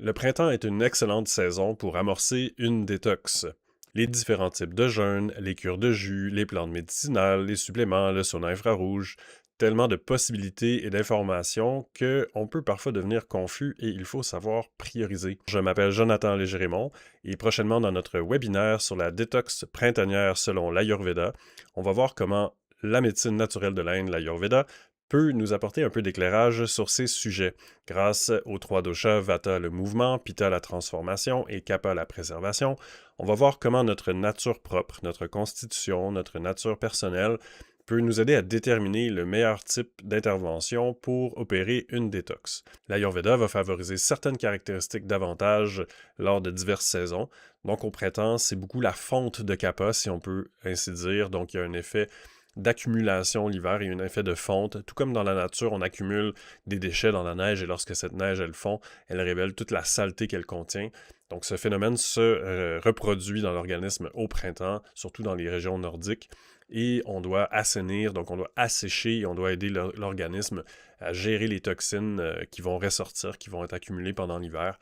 Le printemps est une excellente saison pour amorcer une détox. Les différents types de jeûnes, les cures de jus, les plantes médicinales, les suppléments, le sauna infrarouge, tellement de possibilités et d'informations qu'on peut parfois devenir confus et il faut savoir prioriser. Je m'appelle Jonathan Légérémont et prochainement dans notre webinaire sur la détox printanière selon l'Ayurveda, on va voir comment la médecine naturelle de l'Inde, l'Ayurveda, peut nous apporter un peu d'éclairage sur ces sujets, grâce aux trois doshas, Vata le mouvement, Pitta la transformation et Kapha la préservation. On va voir comment notre nature propre, notre constitution, notre nature personnelle peut nous aider à déterminer le meilleur type d'intervention pour opérer une détox. L'Ayurveda va favoriser certaines caractéristiques davantage lors de diverses saisons. Donc au printemps, c'est beaucoup la fonte de Kapha, si on peut ainsi dire. Donc il y a un effet d'accumulation l'hiver et un effet de fonte. Tout comme dans la nature, on accumule des déchets dans la neige et lorsque cette neige, elle fond, elle révèle toute la saleté qu'elle contient. Donc ce phénomène se reproduit dans l'organisme au printemps, surtout dans les régions nordiques. Et on doit assainir, donc on doit assécher et on doit aider l'organisme à gérer les toxines qui vont ressortir, qui vont être accumulées pendant l'hiver.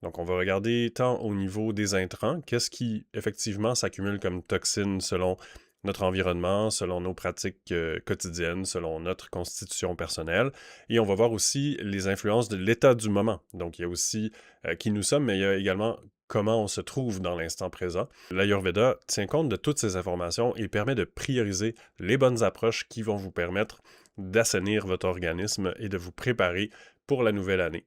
Donc, on va regarder tant au niveau des intrants, qu'est-ce qui effectivement s'accumule comme toxines selon notre environnement, selon nos pratiques quotidiennes, selon notre constitution personnelle. Et on va voir aussi les influences de l'état du moment. Donc, il y a aussi qui nous sommes, mais il y a également comment on se trouve dans l'instant présent. L'Ayurveda tient compte de toutes ces informations et permet de prioriser les bonnes approches qui vont vous permettre d'assainir votre organisme et de vous préparer pour la nouvelle année.